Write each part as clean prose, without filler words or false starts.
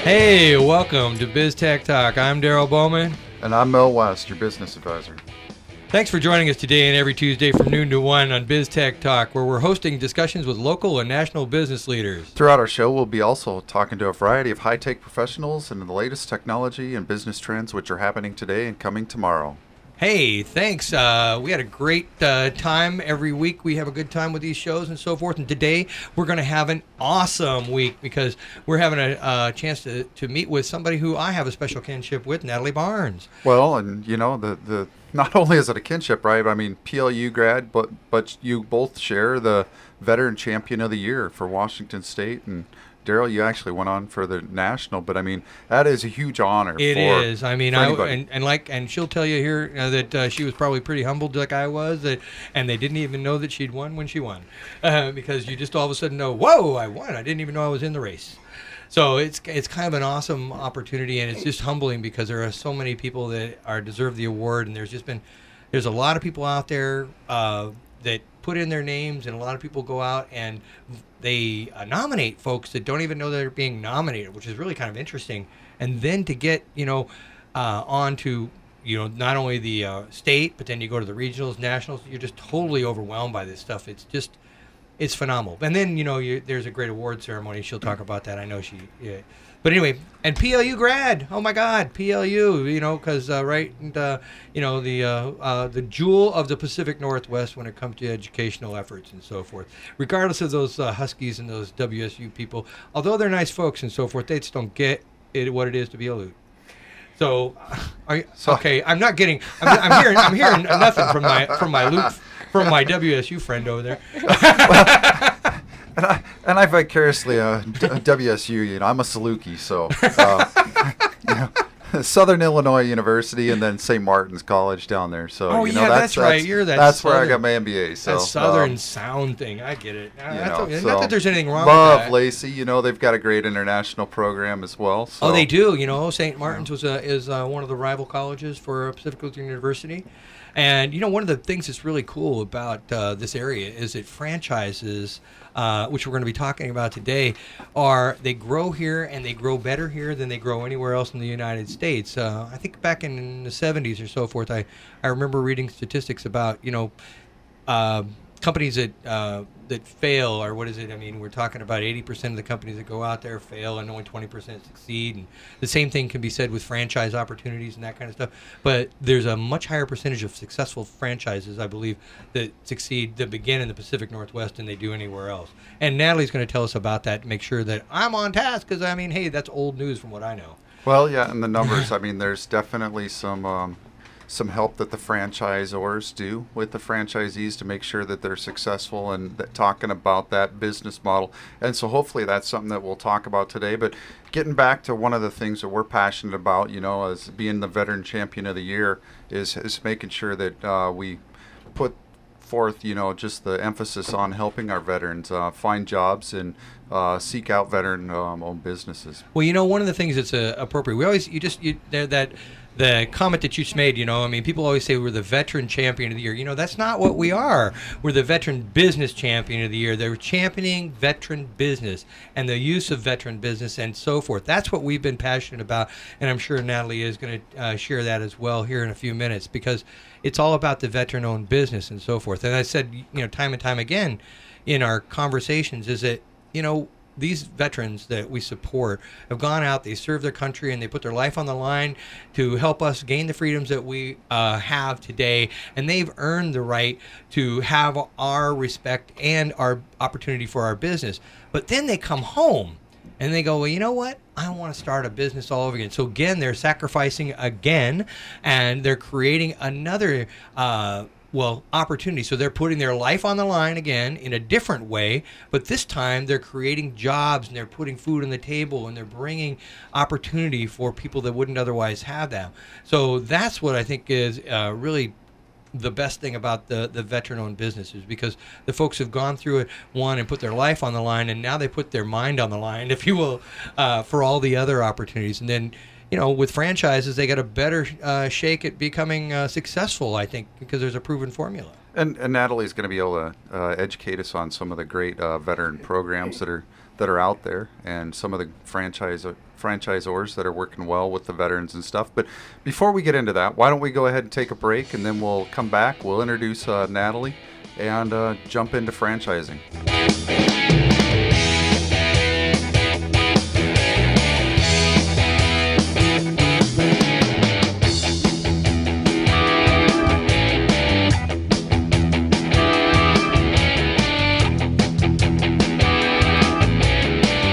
Hey, welcome to BizTechTalk. I'm Darrel Bowman. And I'm Mel West, your business advisor. Thanks for joining us today and every Tuesday from noon to 1 on BizTechTalk, where we're hosting discussions with local and national business leaders. Throughout our show, we'll be also talking to a variety of high-tech professionals and the latest technology and business trends which are happening today and coming tomorrow. Hey, thanks. We had a great time every week. We have a good time with these shows and so forth. And today we're going to have an awesome week because we're having a chance to meet with somebody who I have a special kinship with, Natalie Barnes. Well, and you know, the not only is it a kinship, right? I mean, PLU grad, but you both share the Veteran Champion of the Year for Washington State, and Darrel, you actually went on for the national, but I mean, that is a huge honor. It is. I mean, and she'll tell you here that she was probably pretty humbled like I was, and they didn't even know that she'd won when she won, because you just all of a sudden know, whoa, I won. I didn't even know I was in the race. So it's kind of an awesome opportunity, and it's just humbling because there are so many people that deserve the award, and there's a lot of people out there that put in their names, and a lot of people go out and they nominate folks that don't even know they're being nominated, which is really kind of interesting. And then to get on to not only the state, but then you go to the regionals, nationals, you're just totally overwhelmed by this stuff. It's phenomenal. And then there's a great award ceremony. She'll talk about that. I know she. Yeah. But anyway, and PLU grad. Oh my God, PLU. Because the jewel of the Pacific Northwest when it comes to educational efforts and so forth. Regardless of those Huskies and those WSU people, although they're nice folks and so forth, they just don't get what it is to be a Loot. So, okay, I'm not getting. I'm hearing nothing from my Loot. From my WSU friend over there. And I vicariously WSU, I'm a Saluki, so Southern Illinois University and then St. Martin's College down there. So that's right. You're that's where I got my MBA. So that Southern sound thing, I get it. Not that there's anything wrong with that. Lacey, they've got a great international program as well. So. Oh, they do. St. Martin's is one of the rival colleges for Pacific Lutheran University. And, one of the things that's really cool about this area is that franchises, which we're going to be talking about today, they grow here and they grow better here than they grow anywhere else in the United States. I think back in the 70s or so forth, I remember reading statistics about, companies that fail, or what is it? I mean, we're talking about 80% of the companies that go out there fail and only 20% succeed. And the same thing can be said with franchise opportunities and that kind of stuff. But there's a much higher percentage of successful franchises, I believe, that begin in the Pacific Northwest than they do anywhere else. And Natalie's going to tell us about that to make sure that I'm on task because, hey, that's old news from what I know. Well, yeah, and the numbers, there's definitely some help that the franchisors do with the franchisees to make sure that they're successful and talking about that business model. And so hopefully that's something that we'll talk about today. But getting back to one of the things that we're passionate about, as being the Veteran Champion of the Year, is making sure that we put forth, just the emphasis on helping our veterans find jobs and seek out veteran-owned businesses. Well, one of the things that's appropriate, the comment that you just made, people always say we're the Veteran Champion of the Year. That's not what we are. We're the Veteran Business Champion of the Year. They're championing veteran business and the use of veteran business and so forth. That's what we've been passionate about, and I'm sure Natalie is going to share that as well here in a few minutes because it's all about the veteran-owned business and so forth. And I said, time and time again in our conversations is that, these veterans that we support have gone out, they serve their country, and they put their life on the line to help us gain the freedoms that we have today. And they've earned the right to have our respect and our opportunity for our business. But then they come home and they go, well, you know what? I want to start a business all over again. So again, they're sacrificing again, and they're creating another opportunity. So they're putting their life on the line again in a different way, but this time they're creating jobs and they're putting food on the table and they're bringing opportunity for people that wouldn't otherwise have them. So that's what I think is really the best thing about the veteran-owned businesses, because the folks have gone through it, and put their life on the line, and now they put their mind on the line, if you will, for all the other opportunities. And then, with franchises, they got a better shake at becoming successful, I think, because there's a proven formula. And Natalie's going to be able to educate us on some of the great veteran programs that are out there, and some of the franchisors that are working well with the veterans and stuff. But before we get into that, why don't we go ahead and take a break, and then we'll come back. We'll introduce Natalie and jump into franchising.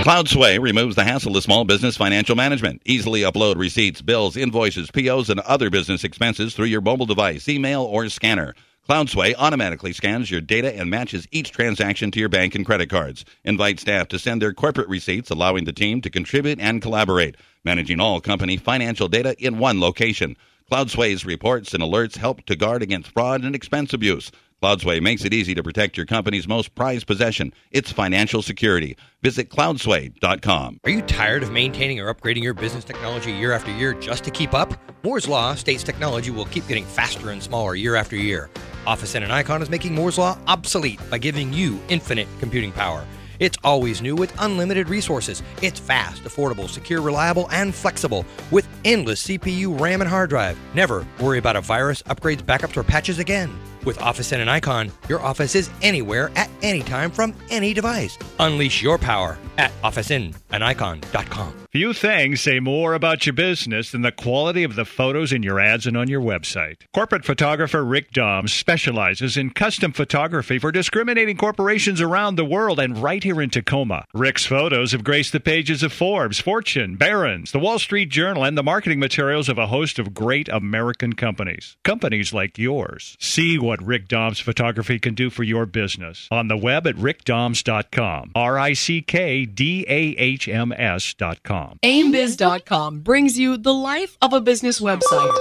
CloudSway removes the hassle of small business financial management. Easily upload receipts, bills, invoices, POs, and other business expenses through your mobile device, email, or scanner. CloudSway automatically scans your data and matches each transaction to your bank and credit cards. Invite staff to send their corporate receipts, allowing the team to contribute and collaborate, managing all company financial data in one location. CloudSway's reports and alerts help to guard against fraud and expense abuse. CloudSway makes it easy to protect your company's most prized possession, its financial security. Visit cloudsway.com. Are you tired of maintaining or upgrading your business technology year after year just to keep up? Moore's Law states technology will keep getting faster and smaller year after year. Office N and Icon is making Moore's Law obsolete by giving you infinite computing power. It's always new with unlimited resources. It's fast, affordable, secure, reliable, and flexible with endless CPU, RAM, and hard drive. Never worry about a virus, upgrades, backups, or patches again. With Office N and Icon, your office is anywhere at any time from any device. Unleash your power at OfficeNandIcon.com. Few things say more about your business than the quality of the photos in your ads and on your website. Corporate photographer Rick Doms specializes in custom photography for discriminating corporations around the world and right here in Tacoma. Rick's photos have graced the pages of Forbes, Fortune, Barron's, the Wall Street Journal, and the marketing materials of a host of great American companies. Companies like yours. See what Rick Doms photography can do for your business on the web at rickdoms.com. RICKDAHMS.com. AimBiz.com brings you the life of a business website.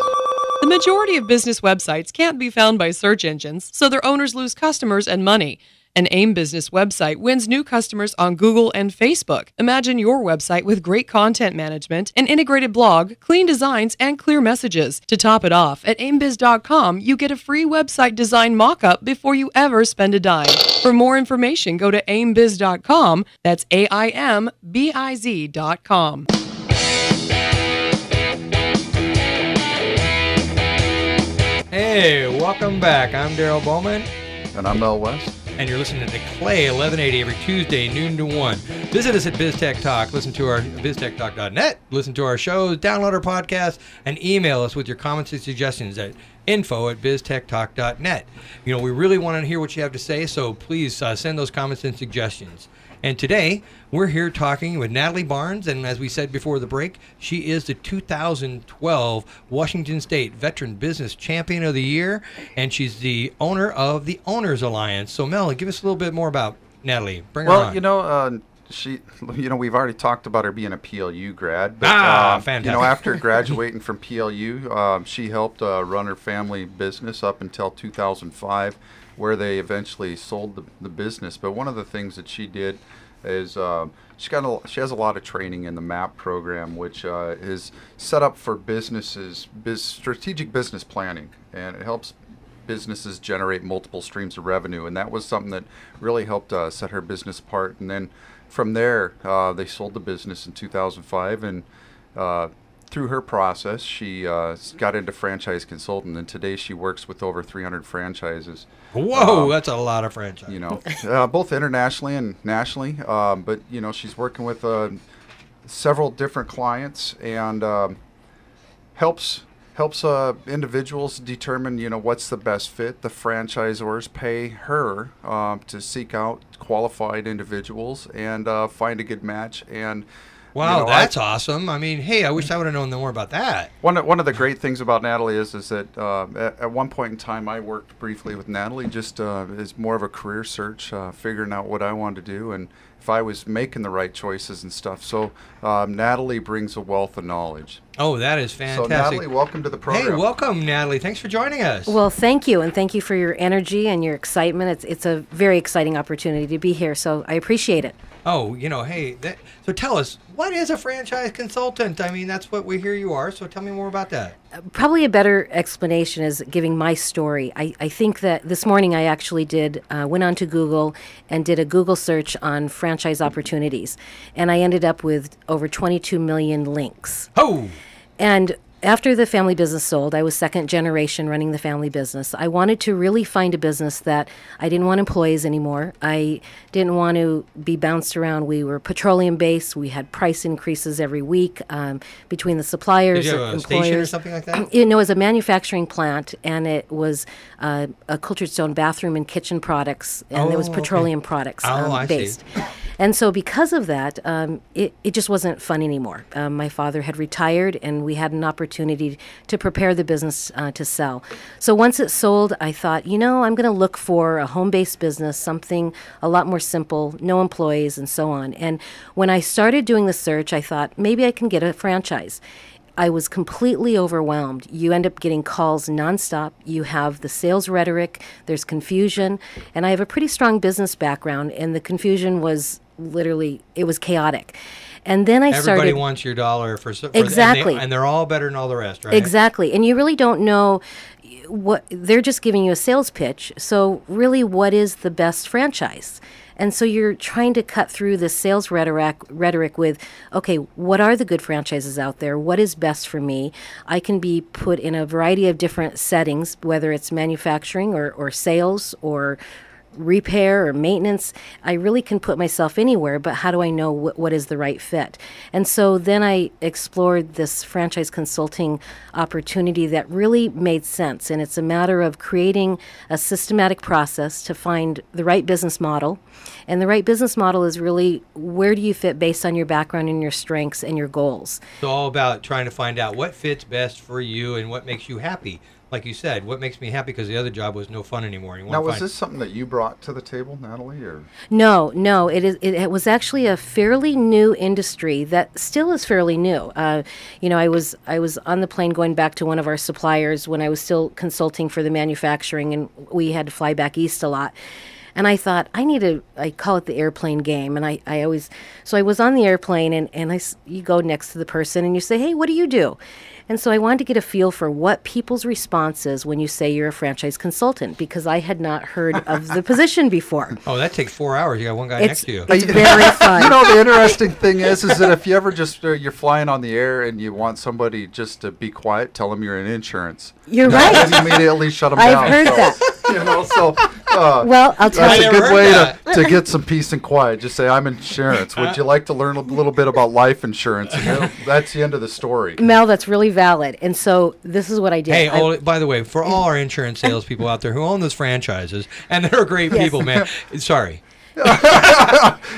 The majority of business websites can't be found by search engines, so their owners lose customers and money. An AIM Business website wins new customers on Google and Facebook. Imagine your website with great content management, an integrated blog, clean designs, and clear messages. To top it off, at AimBiz.com, you get a free website design mock-up before you ever spend a dime. For more information, go to AimBiz.com. That's AIMBIZ.com. Hey, welcome back. I'm Darrel Bowman. And I'm Mel West. And you're listening to Clay 1180 every Tuesday, noon to 1. Visit us at BizTechTalk. Listen to our BizTechTalk.net. Listen to our shows, download our podcast, and email us with your comments and suggestions at info@BizTechTalk.net. We really want to hear what you have to say, so please send those comments and suggestions. And today, we're here talking with Natalie Barnes, and as we said before the break, she is the 2012 Washington State Veteran Business Champion of the Year, and she's the owner of the Owners Alliance. So, Mel, give us a little bit more about Natalie. Bring her on. We've already talked about her being a PLU grad, but fantastic. After graduating from PLU, she helped run her family business up until 2005, where they eventually sold the business. But one of the things that she did is she has a lot of training in the MAP program, which is set up for businesses, strategic business planning, and it helps businesses generate multiple streams of revenue. And that was something that really helped set her business apart. And then from there, they sold the business in 2005, and through her process, she got into franchise consulting, and today she works with over 300 franchises. Whoa, that's a lot of franchises. Both internationally and nationally. But she's working with several different clients, and helps individuals determine what's the best fit. The franchisors pay her to seek out qualified individuals and find a good match. And wow, that's awesome. I mean, hey, I wish I would have known more about that. One of the great things about Natalie is that at one point in time I worked briefly with Natalie, just as more of a career search, figuring out what I wanted to do and if I was making the right choices and stuff. So Natalie brings a wealth of knowledge. Oh, that is fantastic. So Natalie, welcome to the program. Hey, welcome, Natalie. Thanks for joining us. Well, thank you, and thank you for your energy and your excitement. It's a very exciting opportunity to be here, so I appreciate it. Oh, hey, so tell us, what is a franchise consultant? I mean, that's what we hear you are, so tell me more about that. Probably a better explanation is giving my story. I think that this morning I actually went on to Google and did a Google search on franchise opportunities, and I ended up with over 22 million links. Oh! And after the family business sold, I was second generation running the family business. I wanted to really find a business that I didn't want employees anymore. I didn't want to be bounced around. We were petroleum based. We had price increases every week between the suppliers, Did you have a employers. station or something like that? It was a manufacturing plant, and it was a cultured stone bathroom and kitchen products, and it was petroleum products I based. see. And so because of that, it just wasn't fun anymore. My father had retired, and we had an opportunity to prepare the business to sell. So once it sold, I thought, I'm going to look for a home-based business, something a lot more simple, no employees, and so on. And when I started doing the search, I thought, maybe I can get a franchise. I was completely overwhelmed. You end up getting calls nonstop. You have the sales rhetoric. There's confusion. And I have a pretty strong business background, and the confusion was literally, it was chaotic. And then Everybody wants your dollar Exactly. and they're all better than all the rest, right? Exactly. And you really don't know what, they're just giving you a sales pitch. So really, what is the best franchise? And so you're trying to cut through the sales rhetoric with, okay, what are the good franchises out there? What is best for me? I can be put in a variety of different settings, whether it's manufacturing or sales or repair or maintenance. I really can put myself anywhere, but how do I know what is the right fit? And so then I explored this franchise consulting opportunity that really made sense. And it's a matter of creating a systematic process to find the right business model. And the right business model is really, where do you fit based on your background and your strengths and your goals? It's all about trying to find out what fits best for you and what makes you happy. Like you said, what makes me happy, because the other job was no fun anymore. Now, was this something that you brought to the table, Natalie? Or? No. It was actually a fairly new industry that still is fairly new. I was on the plane going back to one of our suppliers when I was still consulting for the manufacturing, and we had to fly back east a lot. And I thought, I call it the airplane game. And so I was on the airplane, and you go next to the person and you say, hey, what do you do? And so I wanted to get a feel for what people's response is when you say you're a franchise consultant, because I had not heard of the position before. Oh, that takes 4 hours. You got one guy next to you. It's very fun. The interesting thing is that if you ever just, you're flying on the air and you want somebody just to be quiet, tell them you're in insurance. You're right. And immediately shut them down. I've heard that. Well, I'll tell that's you. a good way to get some peace and quiet. Just say, I'm insurance. Would you like to learn a little bit about life insurance? And that's the end of the story. Mel, that's really valid. And so this is what I did. Hey, by the way, for all our insurance salespeople out there who own those franchises, and they're great people, man. Sorry.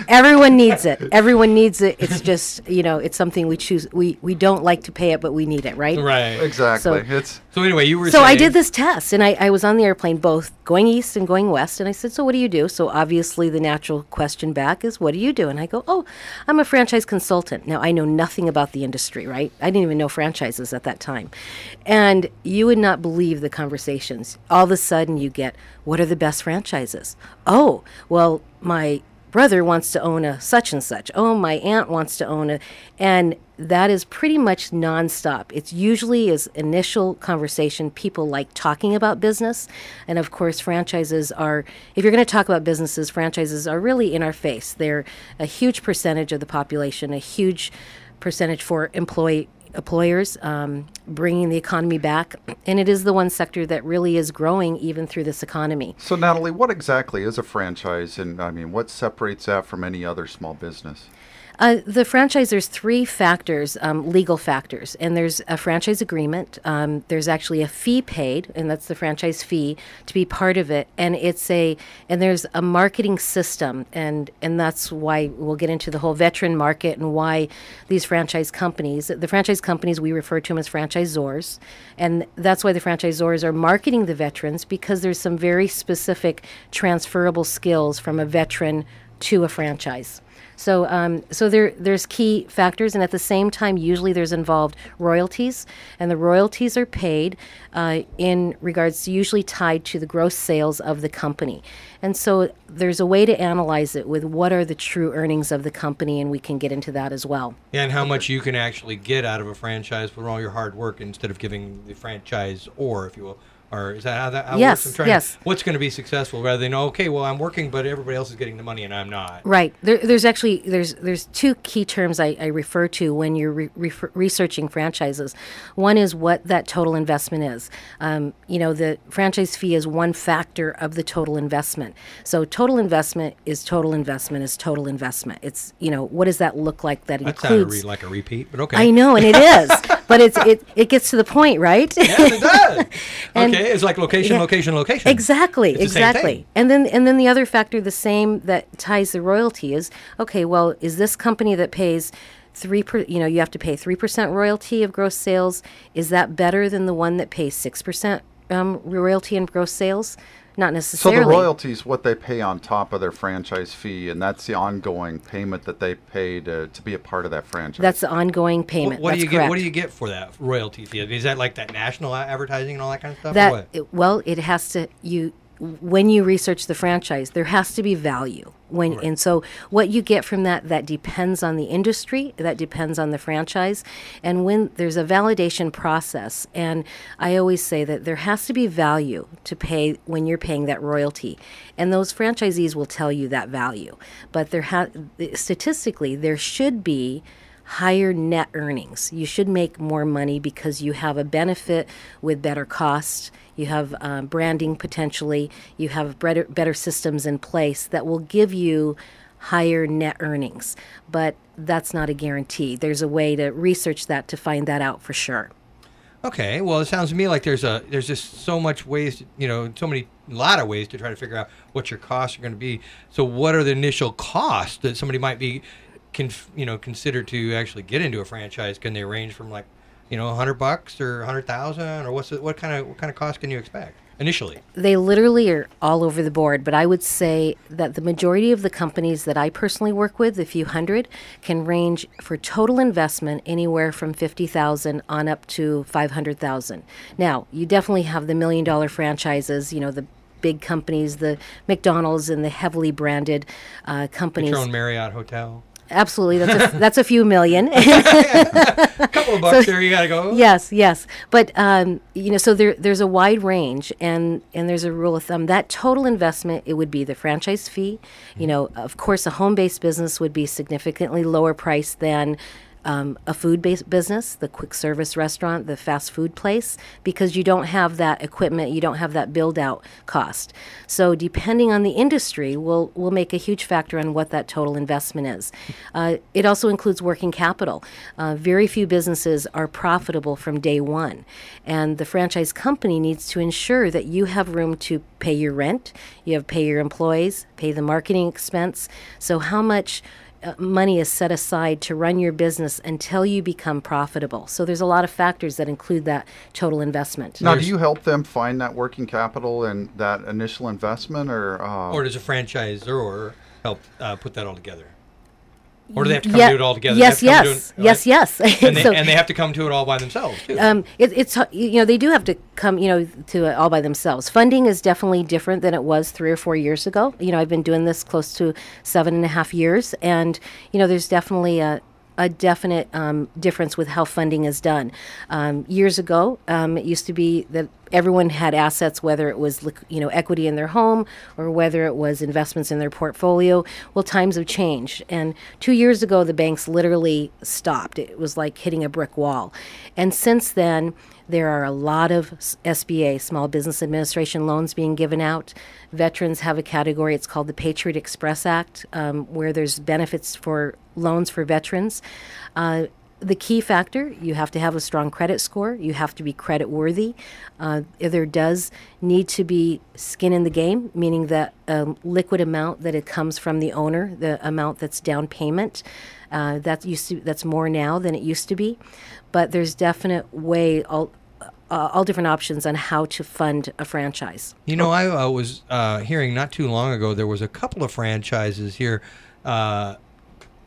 Everyone needs it. Everyone needs it. It's just, it's something we choose. We don't like to pay it, but we need it, right? Right. Exactly. So anyway, you were So saying, I did this test, and I was on the airplane both going east and going west, and I said, so what do you do? So obviously the natural question back is, what do you do? And I go, oh, I'm a franchise consultant. Now, I know nothing about the industry, right? I didn't even know franchises at that time. And you would not believe the conversations. All of a sudden you get, what are the best franchises? Oh, well, my brother wants to own a such and such. Oh, my aunt wants to own a, and that is pretty much nonstop. It's usually is initial conversation. People like talking about business. And of course, franchises are, if you're going to talk about businesses, franchises are really in our face. They're a huge percentage of the population, a huge percentage for employers, bringing the economy back. And it is the one sector that really is growing even through this economy. So, Natalie, what exactly is a franchise? And what separates that from any other small business? The franchise, there's three factors, legal factors, and there's a franchise agreement. There's actually a fee paid, and that's the franchise fee to be part of it. And there's a marketing system, and that's why we'll get into the whole veteran market and why these franchise companies, we refer to them as franchisors, and that's why the franchisors are marketing the veterans, because there's some very specific transferable skills from a veteran to a franchise. So there's key factors, and at the same time, usually there's involved royalties, and the royalties are paid in regards to usually tied to the gross sales of the company. And so there's a way to analyze it with what are the true earnings of the company, and we can get into that as well. Yeah, and how much you can actually get out of a franchise for all your hard work instead of giving the franchise, or if you will. Or is that how Yes, works? I'm yes. What's going to be successful rather than, okay, well, I'm working, but everybody else is getting the money and I'm not. Right. There's actually there's two key terms I refer to when you're researching franchises. One is what that total investment is. The franchise fee is one factor of the total investment. So total investment is total investment is total investment. It's, what does that look like that That includes? sounded like a repeat, but okay. I know, and it is, but it gets to the point, right? Yes, it does. And- Okay, it's like location, Yeah. location. Exactly, It's the same exactly. thing. And then the other factor, the same that ties the royalty is, okay, well, is this company that pays you have to pay 3% royalty of gross sales? Is that better than the one that pays 6% royalty in gross sales? Not So necessarily. the royalty is what they pay on top of their franchise fee, and that's the ongoing payment that they pay to be a part of that franchise. That's the ongoing payment. What do That's you correct. get? What do you get for that royalty fee? Is that like that national advertising and all that kind of stuff? or what? It has to when you research the franchise, there has to be value. And so what you get from that depends on the industry, that depends on the franchise, and when there's a validation process. And I always say that there has to be value to pay when you're paying that royalty, and those franchisees will tell you that value. But statistically, there should be higher net earnings. You should make more money because you have a benefit with better cost. You have branding potentially. You have better systems in place that will give you higher net earnings. But that's not a guarantee. There's a way to research that to find that out for sure. Okay, well, it sounds to me like there's just so much ways, a lot of ways to try to figure out what your costs are going to be. So what are the initial costs that somebody might be consider to actually get into a franchise? Can they range from like, $100 or 100,000, or what kind of cost can you expect initially? They literally are all over the board, but I would say that the majority of the companies that I personally work with, the few hundred, can range for total investment anywhere from 50,000 on up to 500,000. Now, you definitely have the $1 million franchises, the big companies, the McDonald's and the heavily branded companies. Your own Marriott hotel. Absolutely, that's a few million. A couple of bucks there, you got to go. Yes. But, so there's a wide range, and there's a rule of thumb. That total investment, it would be the franchise fee. Of course, a home-based business would be significantly lower priced than a food-based business, the quick service restaurant, the fast food place, because you don't have that equipment, you don't have that build-out cost. So depending on the industry, will make a huge factor on what that total investment is. It also includes working capital. Very few businesses are profitable from day one, and the franchise company needs to ensure that you have room to pay your rent, you have pay your employees, pay the marketing expense. So how much money is set aside to run your business until you become profitable. So there's a lot of factors that include that total investment. Now, do you help them find that working capital and that initial investment, or does a franchisor help put that all together? Or do they have to come to it all together? Yes. And they have to come to it all by themselves, too. They do have to come, to it all by themselves. Funding is definitely different than it was 3 or 4 years ago. I've been doing this close to 7.5 years, and, there's definitely a definite difference with how funding is done. Years ago, it used to be that everyone had assets, whether it was equity in their home or whether it was investments in their portfolio. Well, times have changed, and 2 years ago the banks literally stopped. It was like hitting a brick wall, and since then there are a lot of SBA, Small Business Administration loans being given out. Veterans have a category, it's called the Patriot Express Act, where there's benefits for loans for veterans. The key factor, you have to have a strong credit score. You have to be credit worthy. There does need to be skin in the game, meaning that liquid amount that it comes from the owner, the amount that's down payment. That's more now than it used to be. But there's definite way all different options on how to fund a franchise. You know, I was hearing not too long ago there was a couple of franchises here. I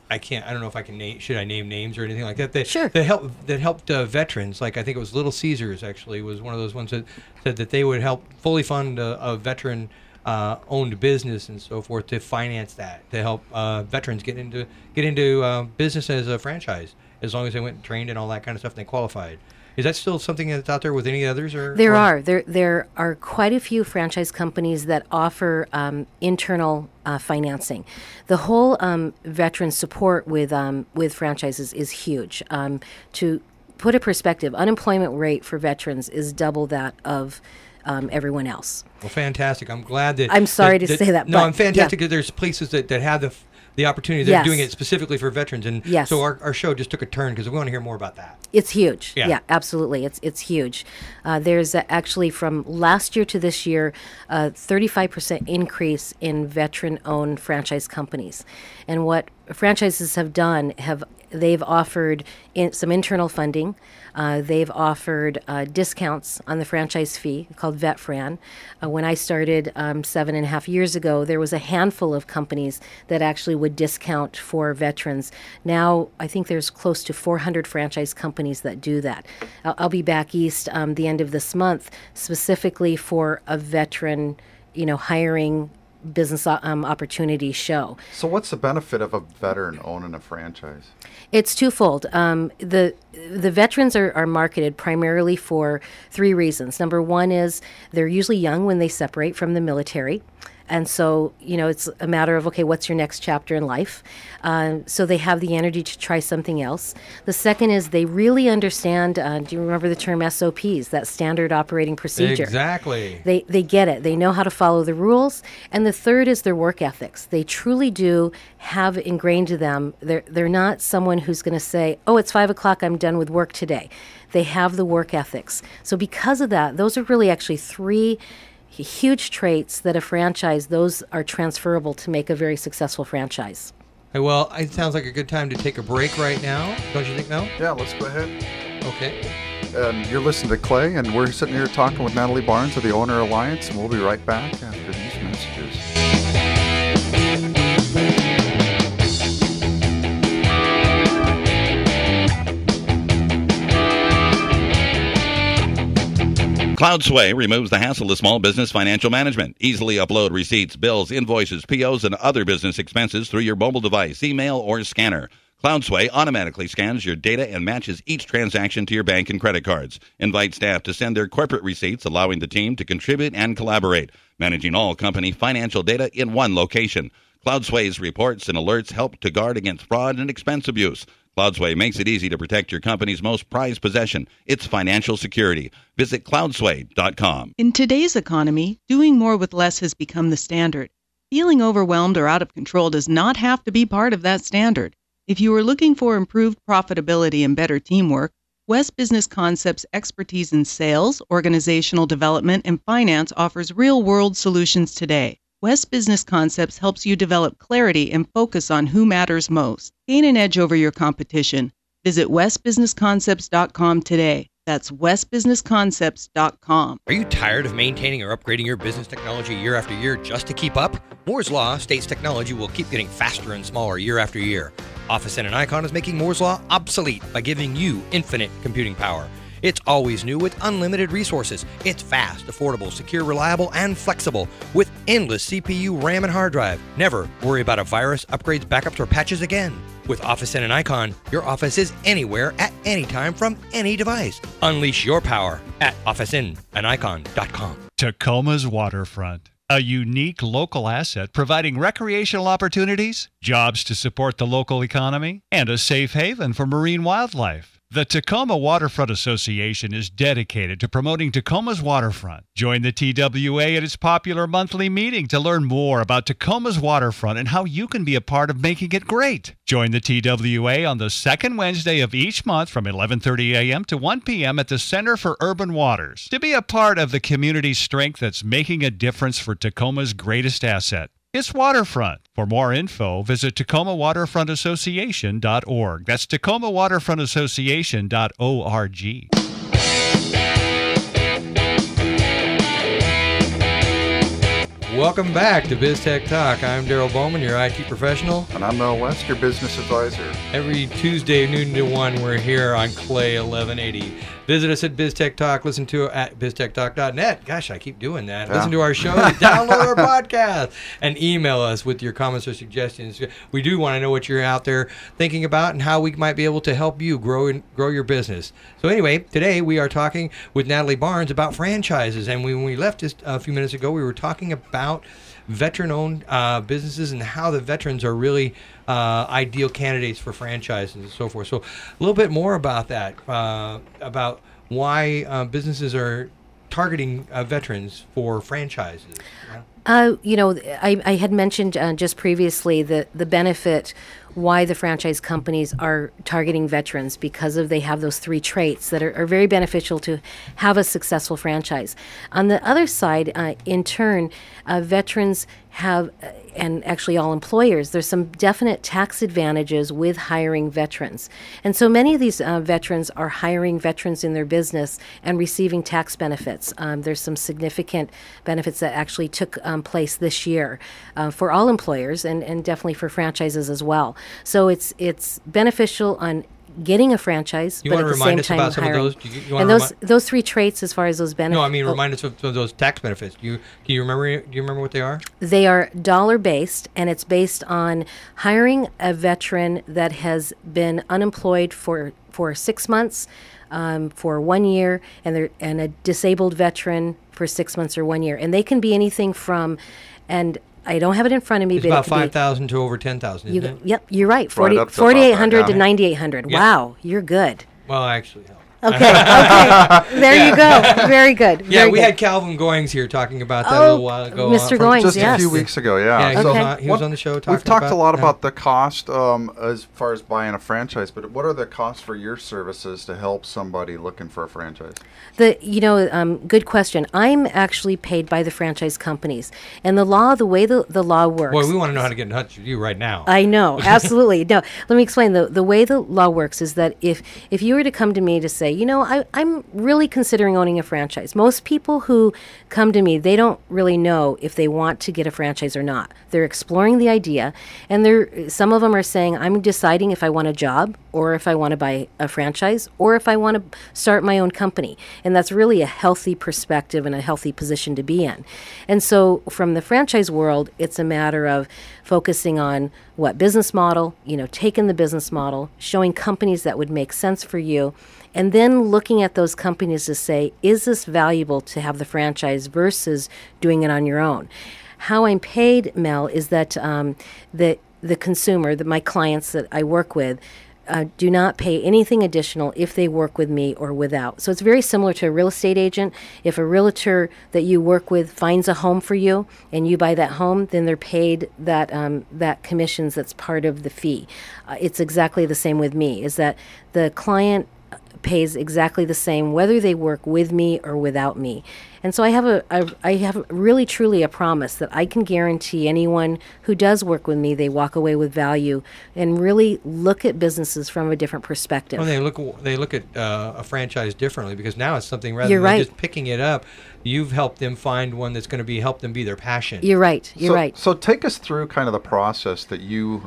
don't know if I can name. Should I name names or anything like that? Sure. That helped veterans. Like I think it was Little Caesars actually was one of those ones that said that they would help fully fund a veteran owned business and so forth to finance that, to help veterans get into business as a franchise, as long as they went and trained and all that kind of stuff and they qualified. Is that still something that's out there with any others? There are quite a few franchise companies that offer internal financing. The whole veteran support with franchises is huge. To put a perspective, unemployment rate for veterans is double that of everyone else. Well, fantastic. I'm glad that... I'm sorry to say that. No, but, I'm fantastic that there's places that have the opportunity. They're Yes. doing it specifically for veterans. And Yes. so our show just took a turn because we want to hear more about that. It's huge. Yeah. Yeah, absolutely. It's huge. There's actually from last year to this year, 35% increase in veteran-owned franchise companies. And what franchises have done, they've offered some internal funding. They've offered discounts on the franchise fee called VetFran. When I started 7.5 years ago, there was a handful of companies that actually would discount for veterans. Now, I think there's close to 400 franchise companies that do that. I'll be back east the end of this month, specifically for a veteran, hiring business opportunity show. So what's the benefit of a veteran owning a franchise? It's twofold. The veterans are marketed primarily for 3 reasons. Number one is they're usually young when they separate from the military. And so, it's a matter of, okay, what's your next chapter in life? So they have the energy to try something else. The second is they really understand, do you remember the term SOPs, that standard operating procedure? Exactly. They get it. They know how to follow the rules. And the third is their work ethics. They truly do have ingrained to them. They're not someone who's going to say, oh, it's 5 o'clock, I'm done with work today. They have the work ethics. So because of that, those are really actually 3 huge traits that a franchise, those are transferable to make a very successful franchise. Hey, well, it sounds like a good time to take a break right now. Don't you think, Mel? Yeah, let's go ahead. Okay. You're listening to Clay, and we're sitting here talking with Natalie Barnes of the Owner Alliance, and we'll be right back after these messages. CloudSway removes the hassle of small business financial management. Easily upload receipts, bills, invoices, POs, and other business expenses through your mobile device, email, or scanner. CloudSway automatically scans your data and matches each transaction to your bank and credit cards. Invite staff to send their corporate receipts, allowing the team to contribute and collaborate, managing all company financial data in one location. CloudSway's reports and alerts help to guard against fraud and expense abuse. CloudSway makes it easy to protect your company's most prized possession, its financial security. Visit cloudsway.com. In today's economy, doing more with less has become the standard. Feeling overwhelmed or out of control does not have to be part of that standard. If you are looking for improved profitability and better teamwork, West Business Concepts' expertise in sales, organizational development, and finance offers real-world solutions today. West Business Concepts helps you develop clarity and focus on who matters most. Gain an edge over your competition. Visit westbusinessconcepts.com today. That's westbusinessconcepts.com. Are you tired of maintaining or upgrading your business technology year after year just to keep up? Moore's Law states technology will keep getting faster and smaller year after year. Office and Icon is making Moore's Law obsolete by giving you infinite computing power. It's always new with unlimited resources. It's fast, affordable, secure, reliable, and flexible with endless CPU, RAM, and hard drive. Never worry about a virus, upgrades, backups, or patches again. With Office and Icon, your office is anywhere at any time from any device. Unleash your power at officeandicon.com. Tacoma's Waterfront. A unique local asset providing recreational opportunities, jobs to support the local economy, and a safe haven for marine wildlife. The Tacoma Waterfront Association is dedicated to promoting Tacoma's waterfront. Join the TWA at its popular monthly meeting to learn more about Tacoma's waterfront and how you can be a part of making it great. Join the TWA on the second Wednesday of each month from 11:30 a.m. to 1 p.m. at the Center for Urban Waters to be a part of the community's strength that's making a difference for Tacoma's greatest asset. It's waterfront. For more info, visit TacomaWaterfrontAssociation.org. That's TacomaWaterfrontAssociation.org. Welcome back to BizTechTalk. I'm Darrel Bowman, your IT professional. And I'm Mel West, your business advisor. Every Tuesday, noon to 1, we're here on Clay 1180. Visit us at BizTechTalk. Listen to it at BizTechTalk.net. Gosh, I keep doing that. Yeah. Listen to our show, download our podcast, and email us with your comments or suggestions. We do want to know what you're out there thinking about and how we might be able to help you grow your business. So anyway, today we are talking with Natalie Barnes about franchises. And when we left just a few minutes ago, we were talking about veteran-owned businesses and how the veterans are really ideal candidates for franchises and so forth. So a little bit more about that, about why businesses are targeting veterans for franchises. I had mentioned just previously the benefit why the franchise companies are targeting veterans because they have those 3 traits that are very beneficial to have a successful franchise. On the other side, in turn, veterans have, and actually all employers, there's some definite tax advantages with hiring veterans. And so many of these veterans are hiring veterans in their business and receiving tax benefits. There's some significant benefits that actually took place this year for all employers and definitely for franchises as well. So it's beneficial on getting a franchise, you but at the same time about some hiring. of those? Those 3 traits, as far as those benefits. No, I mean remind us of those tax benefits. Do you remember what they are? They are dollar-based, and it's based on hiring a veteran that has been unemployed for 6 months, for 1 year, and a disabled veteran for 6 months or 1 year, and they can be anything from and. I don't have it in front of me. It's but about 5,000 to over 10,000, isn't it? Yep, you're right. 4,800 to 9,800. Yeah. Wow, you're good. Well, actually, no. Okay. There you go. Very good. Yeah, Very we good. had Calvin Goings here talking about that a little while ago. Mr. Goings, Just yes. a few weeks ago, Yeah, yeah. he was on the show talking We've talked about a lot that. about the cost as far as buying a franchise, but what are the costs for your services to help somebody looking for a franchise? Good question. I'm actually paid by the franchise companies, and the way the law works. Boy, we want to know how to get in touch with you right now. I know, absolutely. No, let me explain. The way the law works is that if you were to come to me to say, I'm really considering owning a franchise. Most people who come to me, they don't really know if they want to get a franchise or not. They're exploring the idea, and some of them are saying, I'm deciding if I want a job or if I want to buy a franchise or if I want to start my own company. And that's really a healthy perspective and a healthy position to be in. And so from the franchise world, it's a matter of focusing on what business model, taking the business model, showing companies that would make sense for you, and then looking at those companies to say, is this valuable to have the franchise versus doing it on your own? How I'm paid, Mel, is that the consumer, my clients that I work with, do not pay anything additional if they work with me or without. So it's very similar to a real estate agent. If a realtor that you work with finds a home for you and you buy that home, then they're paid that commissions that's part of the fee. It's exactly the same with me, is that the client pays exactly the same whether they work with me or without me. And so I have really truly a promise that I can guarantee anyone who does work with me, they walk away with value and really look at businesses from a different perspective. Well, they look at a franchise differently because now it's something rather You're than right. just picking it up. You've helped them find one that's going to help them be their passion. You're right. You're right. So take us through kind of the process that you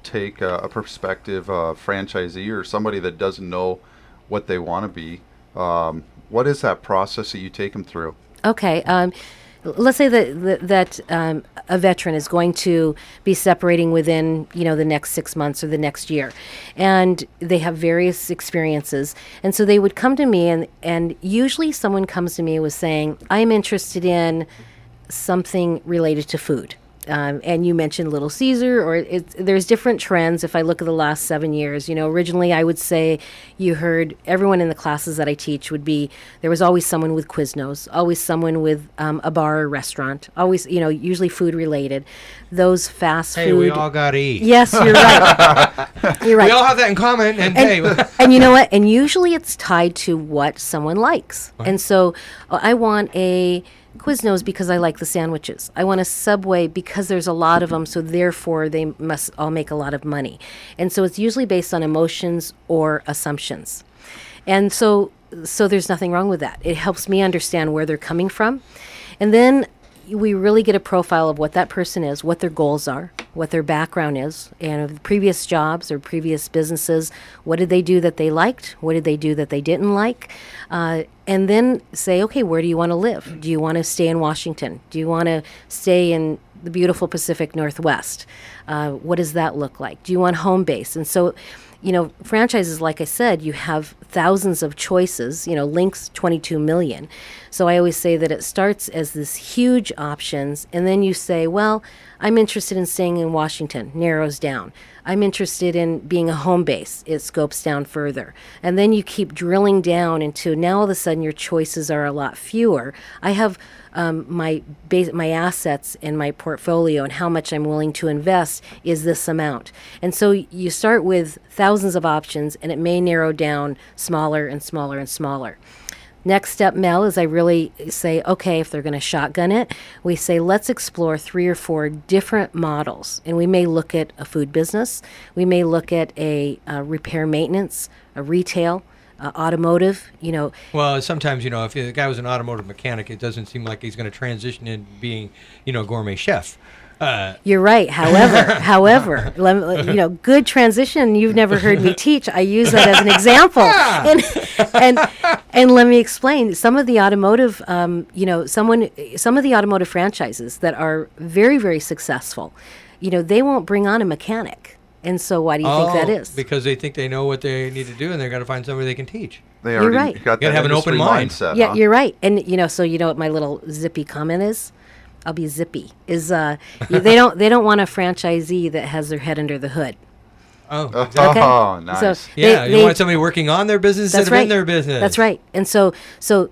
take a prospective franchisee or somebody that doesn't know what they want to be. What is that process that you take them through? Okay. Let's say that a veteran is going to be separating within, the next 6 months or the next year, and they have various experiences, and so they would come to me, and usually someone comes to me with saying, I'm interested in something related to food. And you mentioned Little Caesar, or there's different trends. If I look at the last 7 years, originally I would say you heard everyone in the classes that I teach there was always someone with Quiznos, always someone with a bar or restaurant, always, usually food related. Those fast food. Hey, we all got to eat. Yes, you're right. You're right. We all have that in common. And hey, and you know what? And usually it's tied to what someone likes. Right. And so I want a Quiznos because I like the sandwiches. I want a Subway because there's a lot of them, so therefore they must all make a lot of money. And so it's usually based on emotions or assumptions. And so there's nothing wrong with that. It helps me understand where they're coming from. And then we really get a profile of what that person is, what their goals are, what their background is, and of previous jobs or previous businesses, what did they do that they liked, what did they do that they didn't like, and then say, okay, where do you want to live? Do you want to stay in Washington? Do you want to stay in the beautiful Pacific Northwest? What does that look like? Do you want home base? And so, franchises, like I said, you have thousands of choices, Link's 22 million. So I always say that it starts as this huge options, and then you say, well, I'm interested in staying in Washington, narrows down. I'm interested in being a home base, it scopes down further. And then you keep drilling down into, now all of a sudden your choices are a lot fewer. I have my assets in my portfolio and how much I'm willing to invest is this amount. And so you start with thousands of options, and it may narrow down smaller and smaller and smaller. Next step, Mel, is I really say, okay, if they're going to shotgun it, we say, let's explore 3 or 4 different models. And we may look at a food business. We may look at a repair maintenance, a retail, automotive, Well, sometimes, if the guy was an automotive mechanic, it doesn't seem like he's going to transition into being, a gourmet chef. You're right. However, good transition. You've never heard me teach. I use that as an example, and let me explain. Some of the automotive, some of the automotive franchises that are very, very successful, they won't bring on a mechanic. And so, why do you think that is? Because they think they know what they need to do, and they've got to find somebody they can teach. They already right. got You gotta have an open mind. mindset. Yeah, huh? you're right. And so what my little zippy comment is? I'll be zippy. Is they don't want a franchisee that has their head under the hood. Oh, exactly. Okay. Oh, nice. So Yeah, they you want somebody working on their business instead of in their business. That's right. And so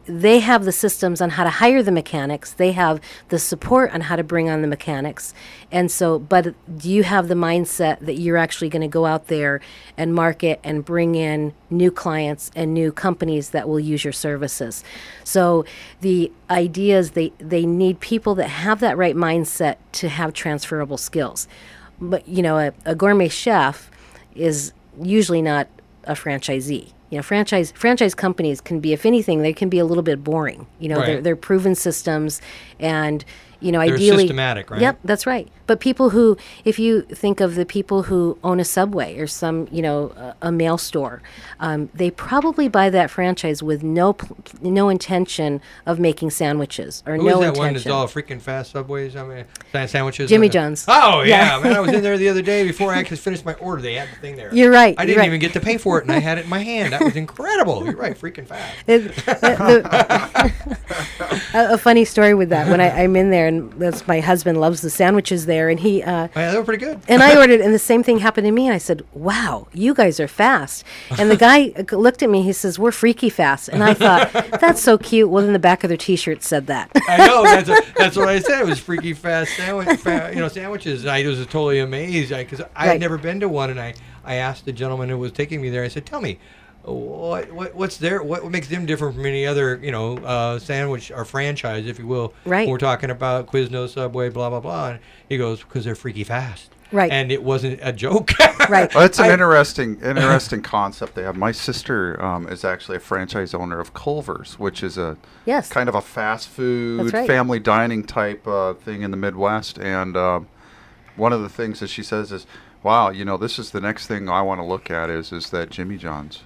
they have the systems on how to hire the mechanics. They have the support on how to bring on the mechanics. And so, but do you have the mindset that you're actually going to go out there and market and bring in new clients and new companies that will use your services? So the idea is they need people that have that right mindset to have transferable skills. But, a gourmet chef is usually not a franchisee. Franchise companies can be, if anything, they can be a little bit boring. Right. They're proven systems, and They're ideally systematic, right? Yep, that's right. But people who, if you think of the people who own a Subway or some, a mail store, they probably buy that franchise with no intention of making sandwiches or Who no is that intention. one that's all freaking fast Subways? Sandwiches? Jimmy John's. Oh, yeah. Yeah. Man, I was in there the other day before I actually finished my order. They had the thing there. You're right. I didn't even get to pay for it, and I had it in my hand. That was incredible. You're right, freaking fast. A funny story with that. When I'm in there, and that's my husband loves the sandwiches there, and he Yeah, they were pretty good. and I ordered, and the same thing happened to me. And I said, "Wow, you guys are fast." And the guy looked at me. He says, "We're freaky fast." And I thought, "That's so cute." Well, then the back of their T-shirt said that. I know. That's what I said. It was freaky fast sandwiches. I was totally amazed because I had Right. never been to one, and I asked the gentleman who was taking me there. I said, "Tell me, what's what makes them different from any other sandwich or franchise, if you will?" Right. When we're talking about Quiznos, Subway, blah blah blah. And he goes, "Because they're freaky fast." Right. And it wasn't a joke. Right. Well, it's an interesting concept they have. My sister is actually a franchise owner of Culver's, which is a Yes. kind of a fast food, That's right. family dining type thing in the Midwest. And one of the things that she says is, wow, this is the next thing I want to look at is that Jimmy John's.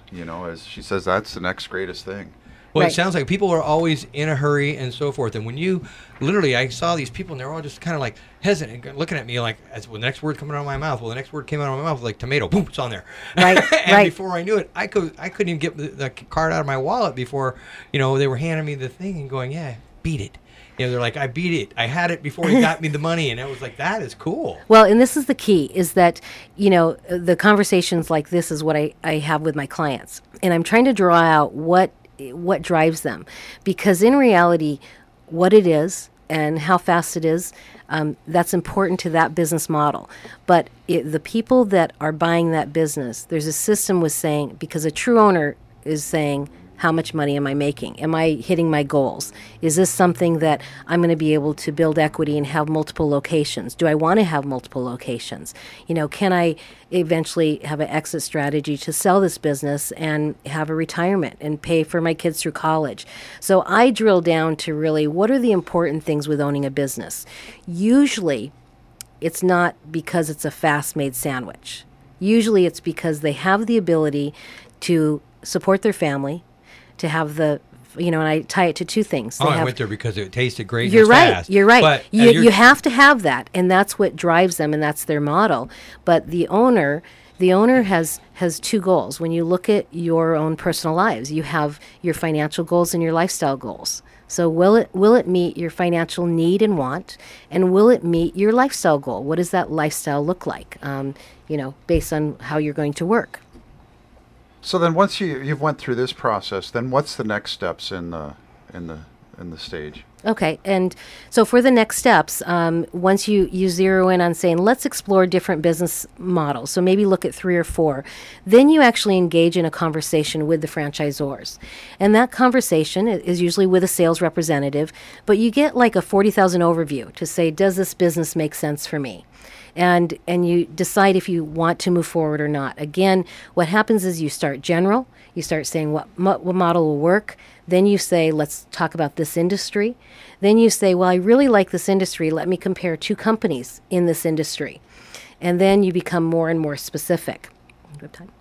As she says, that's the next greatest thing. Well, Right. It sounds like people are always in a hurry and so forth. And when you literally, I saw these people and they're all just kind of like hesitant, looking at me like, as well, the next word coming out of my mouth. Well, the next word came out of my mouth like tomato. Boom, it's on there. Right, And right. before I knew it, I couldn't even get the card out of my wallet before, they were handing me the thing and going, yeah, beat it. They're like, I beat it. I had it before he got me the money. And I was like, that is cool. Well, and this is the key, is that, the conversations like this is what I have with my clients. And I'm trying to draw out what drives them. Because in reality, what it is and how fast it is, that's important to that business model. But the people that are buying that business, there's a system with saying, because a true owner is saying, How much money am I making? Am I hitting my goals? Is this something that I'm going to be able to build equity and have multiple locations? Do I want to have multiple locations? Can I eventually have an exit strategy to sell this business and have a retirement and pay for my kids through college? So I drill down to really what are the important things with owning a business. Usually it's not because it's a fast-made sandwich. Usually it's because they have the ability to support their family, to have the, and I tie it to two things. I went there because it tasted great. You're and right. fast. You're right. But, you have to have that, and that's what drives them, and that's their model. But the owner has two goals. When you look at your own personal lives, you have your financial goals and your lifestyle goals. So will it meet your financial need and want, and will it meet your lifestyle goal? What does that lifestyle look like? Based on how you're going to work. So then, once you've went through this process, then what's the next steps in the stage? Okay, and so for the next steps, once you zero in on saying, let's explore different business models, so maybe look at 3 or 4, then you actually engage in a conversation with the franchisors. And that conversation is usually with a sales representative, but you get like a 40,000 overview to say, does this business make sense for me? And you decide if you want to move forward or not. Again, what happens is you start general, you start saying what model will work. Then you say, let's talk about this industry. Then you say, well, I really like this industry. Let me compare 2 companies in this industry. And then you become more and more specific. Good time.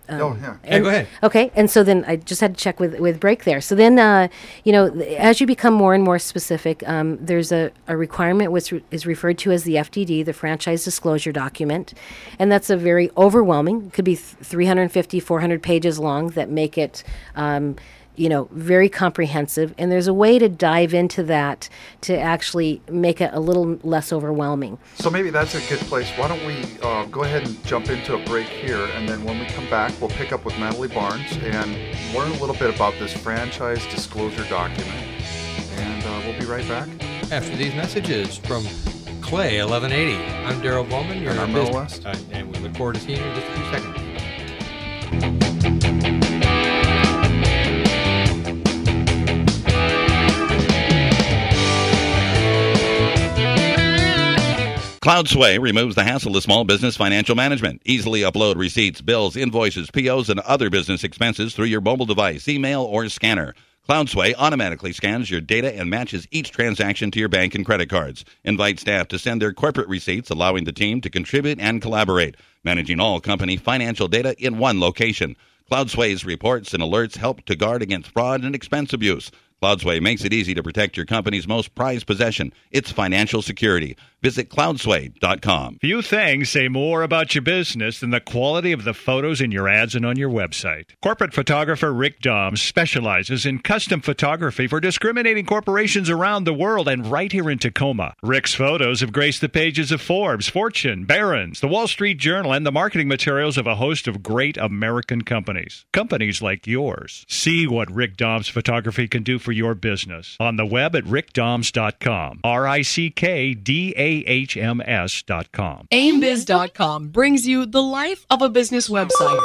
Yeah, go ahead. Okay, and so then I just had to check with break there. So then, as you become more and more specific, there's a requirement which is referred to as the FDD, the Franchise Disclosure Document, and that's a very overwhelming, could be 350, 400 pages long that make it very comprehensive. And there's a way to dive into that to actually make it a little less overwhelming. So maybe that's a good place. Why don't we go ahead and jump into a break here, and then when we come back, we'll pick up with Natalie Barnes and learn a little bit about this franchise disclosure document. And we'll be right back. After these messages from Clay 1180, I'm Darrel Bowman. And I'm Mel West. And we look forward to seeing you in just a few seconds. CloudSway removes the hassle of small business financial management. Easily upload receipts, bills, invoices, POs, and other business expenses through your mobile device, email, or scanner. CloudSway automatically scans your data and matches each transaction to your bank and credit cards. Invite staff to send their corporate receipts, allowing the team to contribute and collaborate, managing all company financial data in one location. CloudSway's reports and alerts help to guard against fraud and expense abuse. CloudSway makes it easy to protect your company's most prized possession, its financial security. Visit cloudsway.com. Few things say more about your business than the quality of the photos in your ads and on your website. Corporate photographer Rick Doms specializes in custom photography for discriminating corporations around the world and right here in Tacoma. Rick's photos have graced the pages of Forbes, Fortune, Barron's, the Wall Street Journal, and the marketing materials of a host of great American companies. Companies like yours. See what Rick Doms photography can do for your business on the web at rickdoms.com. RICKDAHMS.com. AimBiz.com brings you the life of a business website.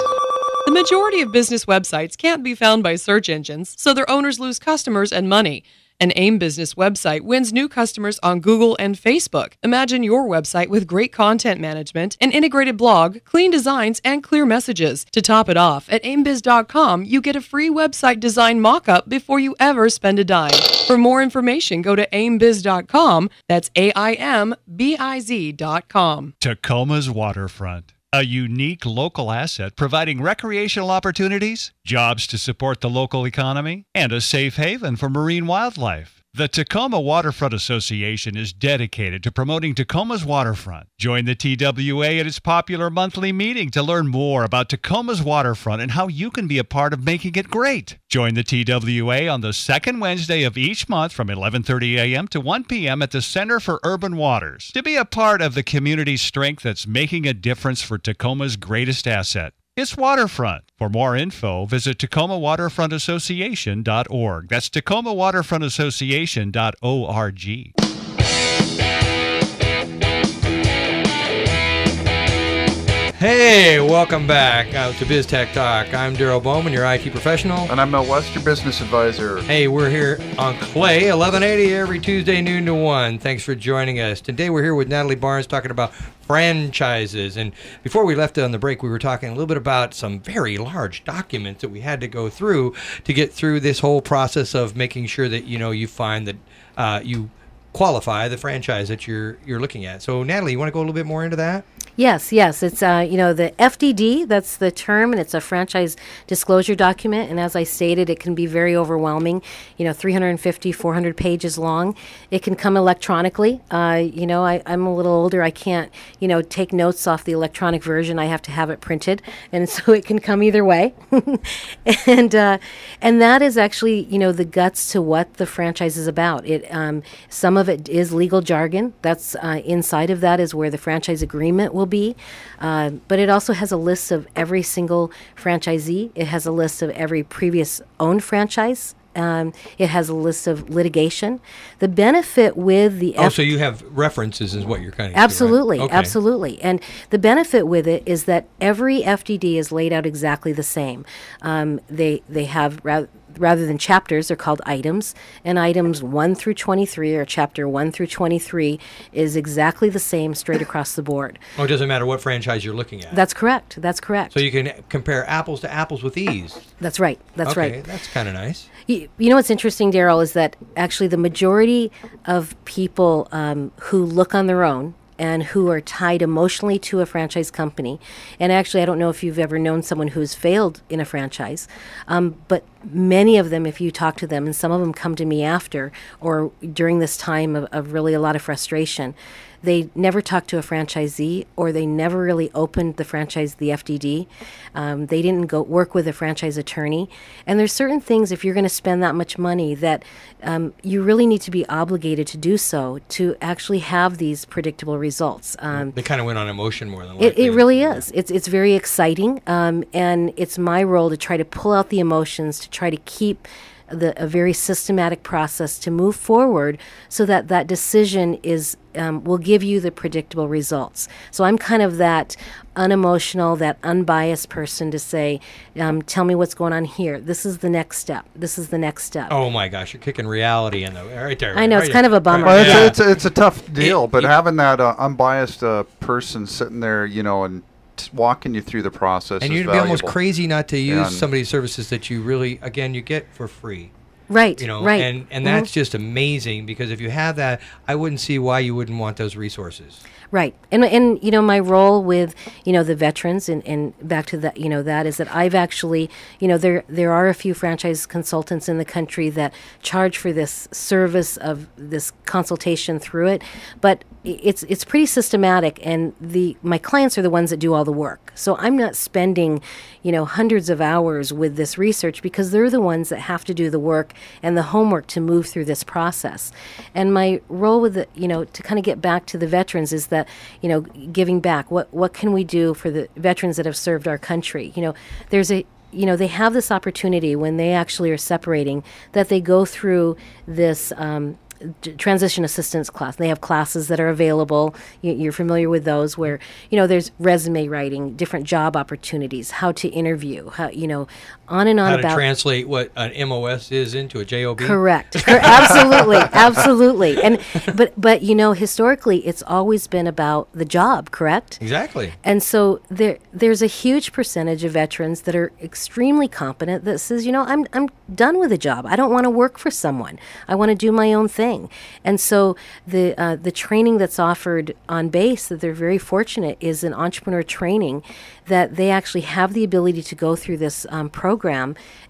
The majority of business websites can't be found by search engines, so their owners lose customers and money. An AIM Business website wins new customers on Google and Facebook. Imagine your website with great content management, an integrated blog, clean designs, and clear messages. To top it off, at AimBiz.com, you get a free website design mock-up before you ever spend a dime. For more information, go to AimBiz.com. That's AIMBIZ.com. Tacoma's waterfront. A unique local asset providing recreational opportunities, jobs to support the local economy, and a safe haven for marine wildlife. The Tacoma Waterfront Association is dedicated to promoting Tacoma's waterfront. Join the TWA at its popular monthly meeting to learn more about Tacoma's waterfront and how you can be a part of making it great. Join the TWA on the second Wednesday of each month from 11:30 a.m. to 1 p.m. at the Center for Urban Waters to be a part of the community's strength that's making a difference for Tacoma's greatest asset. It's waterfront. For more info, visit TacomaWaterfrontAssociation.org. That's TacomaWaterfrontAssociation.org. Hey, welcome back to BizTechTalk. I'm Darrel Bowman, your IT professional. And I'm Mel West, your business advisor. Hey, we're here on Clay, 1180 every Tuesday, noon to 1. Thanks for joining us. Today we're here with Natalie Barnes talking about franchises. And before we left on the break, we were talking a little bit about some very large documents that we had to go through to get through this whole process of making sure that, you find that you qualify the franchise that you're looking at. So, Natalie, you want to go a little bit more into that? Yes. It's, the FDD, that's the term, and it's a franchise disclosure document. And as I stated, it can be very overwhelming, 350, 400 pages long. It can come electronically. I'm a little older. I can't, take notes off the electronic version. I have to have it printed. And so it can come either way. and that is actually, the guts to what the franchise is about. Some of it is legal jargon. That's inside of that is where the franchise agreement will be. But it also has a list of every single franchisee. It has a list of every previous owned franchise. It has a list of litigation. The benefit with the so you have references is what you're kind of absolutely, doing, right? Okay. Absolutely. And the benefit with it is that every FDD is laid out exactly the same. They have rather than chapters, they're called items, and items 1 through 23, or chapter 1 through 23, is exactly the same straight across the board. Oh, it doesn't matter what franchise you're looking at. That's correct. So you can compare apples to apples with ease. That's right. That's right. Okay, that's kind of nice. You know what's interesting, Darrell, is that actually the majority of people who look on their own and who are tied emotionally to a franchise company. And actually, I don't know if you've ever known someone who's failed in a franchise, but many of them, if you talk to them, and some of them come to me after or during this time of really a lot of frustration, they never talked to a franchisee, or they never really opened the franchise, the FDD. They didn't go work with a franchise attorney. And there's certain things, if you're going to spend that much money, that you really need to be obligated to do so to actually have these predictable results. They kind of went on emotion more than likely. It really is. It's very exciting, and it's my role to try to pull out the emotions, to try to keep a very systematic process to move forward so that decision is will give you the predictable results. So I'm kind of that unemotional, that unbiased person to say, tell me what's going on here. This is the next step. This is the next step. Oh my gosh, you're kicking reality in the right there. I know, right it's kind of a bummer. Well, Yeah. it's a tough deal, but having that unbiased person sitting there, and walking you through the process and is you'd be valuable. almost crazy not to use And some of these services that you really, again, you get for free. Right, right. And that's just amazing, because if you have that, I wouldn't see why you wouldn't want those resources. Right. And my role with, the veterans and back to that, that is that I've actually, there are a few franchise consultants in the country that charge for this service of this consultation through it, but it's pretty systematic, and my clients are the ones that do all the work. So I'm not spending, hundreds of hours with this research, because they're the ones that have to do the work and the homework to move through this process. And my role with to kind of get back to the veterans is that, giving back. What can we do for the veterans that have served our country? There's they have this opportunity when they actually are separating, that they go through this transition assistance class. They have classes that are available. You're familiar with those, where there's resume writing, different job opportunities, how to interview, how on and on How about to translate what an MOS is into a JOB. Correct. Absolutely. And but historically, it's always been about the job. Correct. Exactly. And so there's a huge percentage of veterans that are extremely competent that says, I'm done with a job. I don't want to work for someone. I want to do my own thing. And so the training that's offered on base, that they're very fortunate, is an entrepreneur training that they actually have the ability to go through this program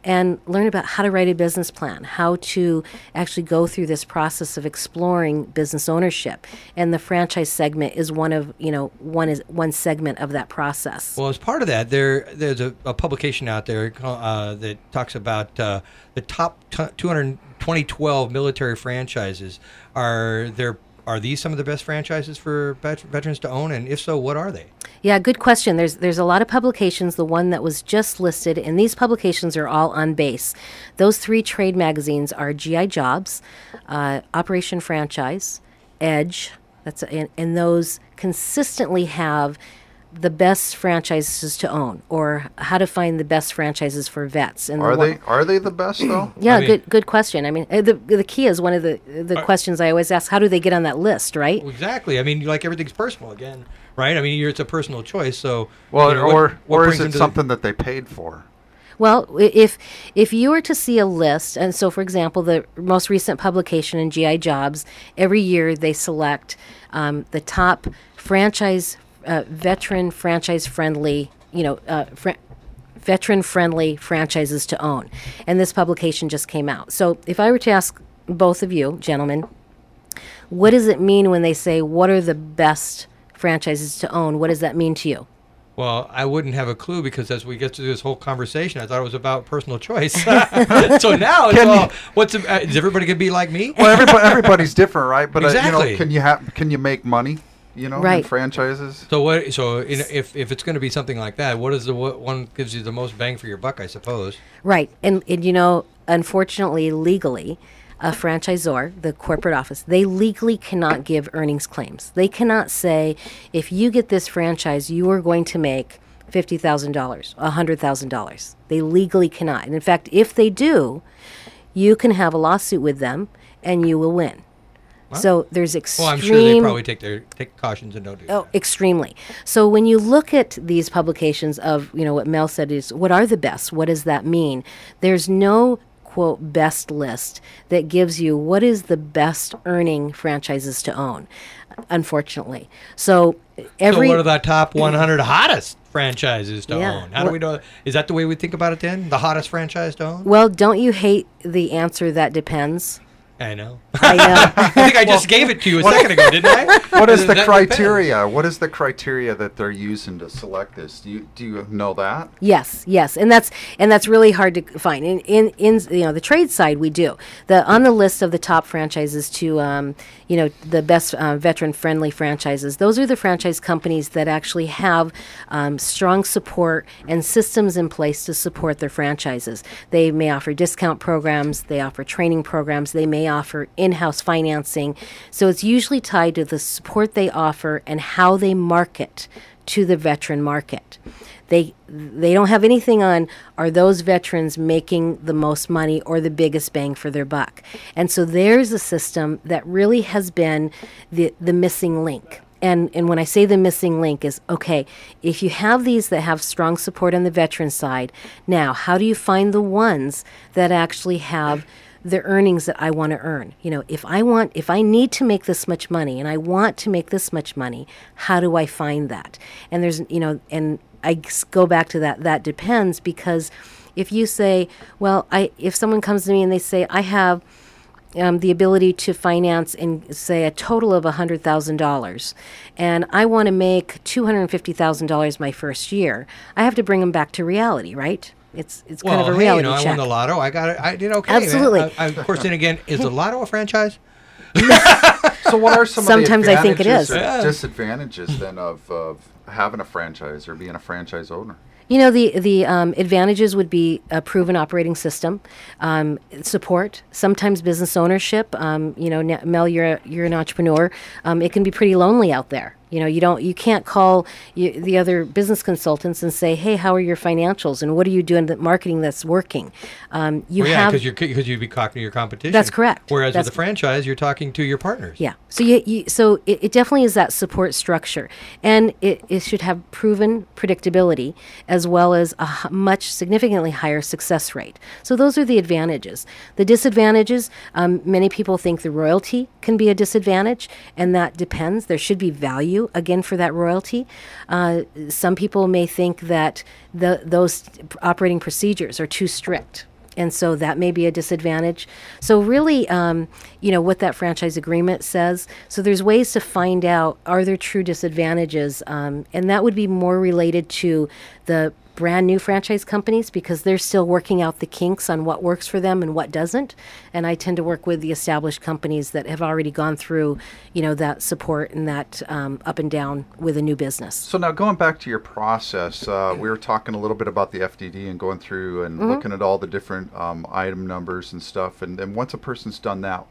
and learn about how to write a business plan, how to actually go through this process of exploring business ownership. And the franchise segment is one segment of that process. Well, as part of that, there's a publication out there that talks about the top 2012 military franchises. Are these some of the best franchises for veterans to own? And if so, what are they? Yeah, good question. There's a lot of publications. The one that was just listed, and these publications are all on base. Those 3 trade magazines are GI Jobs, Operation Franchise, Edge. And those consistently have the best franchises to own, or how to find the best franchises for vets. And are they the best though? Yeah, I mean, good question. I mean, the key is one of the questions I always ask: how do they get on that list, right? Exactly. I mean, like everything's personal again, right? I mean, it's a personal choice. So, well, you know, or is it something that they paid for? Well, if you were to see a list, and so for example, the most recent publication in GI Jobs, every year they select the top veteran franchise-friendly, veteran-friendly franchises to own. And this publication just came out. So if I were to ask both of you, gentlemen, what does it mean when they say, what are the best franchises to own? What does that mean to you? Well, I wouldn't have a clue because as we get through this whole conversation, I thought it was about personal choice. So now, is everybody going to be like me? Well, everybody's different, right? But exactly. Can you make money? Right. In franchises. So what? So if it's going to be something like that, what one gives you the most bang for your buck? I suppose. Right, and unfortunately, legally, a franchisor, the corporate office, they legally cannot give earnings claims. They cannot say, if you get this franchise, you are going to make $50,000, $100,000. They legally cannot. And in fact, if they do, you can have a lawsuit with them, and you will win. Well, so there's extreme... Well, I'm sure they probably take cautions and don't do that. Oh, extremely. So when you look at these publications of, what Mel said is, what are the best? What does that mean? There's no quote best list that gives you what is the best earning franchises to own, unfortunately. So what are the top 100 hottest franchises to own? How do we know? Is that the way we think about it then? The hottest franchise to own? Well, don't you hate the answer that depends? I know. I know. I think I just gave it to you a second ago, didn't I? What is the criteria? Depends. What is the criteria that they're using to select this? Do you know that? Yes, and that's really hard to find. In the trade side, we do on the list of the top franchises to the best veteran friendly franchises. Those are the franchise companies that actually have strong support and systems in place to support their franchises. They may offer discount programs. They offer training programs. They may offer in-house financing. So it's usually tied to the support they offer and how they market to the veteran market. They don't have anything on, are those veterans making the most money or the biggest bang for their buck? And so there's a system that really has been the missing link. And when I say the missing link is, okay, if you have these that have strong support on the veteran side, now how do you find the ones that actually have the earnings that I want to earn? If I need to make this much money and I want to make this much money, how do I find that? And there's, and I go back to that depends, because if you say, well, if someone comes to me and they say, I have the ability to finance in, say, a total of $100,000, and I want to make $250,000 my first year, I have to bring them back to reality, right? It's kind of a reality check. I won the lotto. I got it. I did okay. Absolutely. Of course, then again, is the lotto a franchise? So what are some Sometimes of the I think it is. Disadvantages then of having a franchise or being a franchise owner? The advantages would be a proven operating system, support, sometimes business ownership. Mel, you're an entrepreneur. It can be pretty lonely out there. You can't call the other business consultants and say, hey, how are your financials and what are you doing the marketing that's working? Because you'd be talking to your competition. That's correct. Whereas with a franchise, you're talking to your partners. Yeah. So so it definitely is that support structure, and it should have proven predictability as well as a much significantly higher success rate. So those are the advantages. The disadvantages, many people think the royalty can be a disadvantage, and that depends. There should be value again for that royalty. Some people may think that those operating procedures are too strict, and so that may be a disadvantage. So really, what that franchise agreement says. So there's ways to find out, are there true disadvantages, and that would be more related to the brand new franchise companies, because they're still working out the kinks on what works for them and what doesn't. And I tend to work with the established companies that have already gone through, that support and that up and down with a new business. So now going back to your process, we were talking a little bit about the FDD and going through and looking at all the different item numbers and stuff. And then once a person's done that,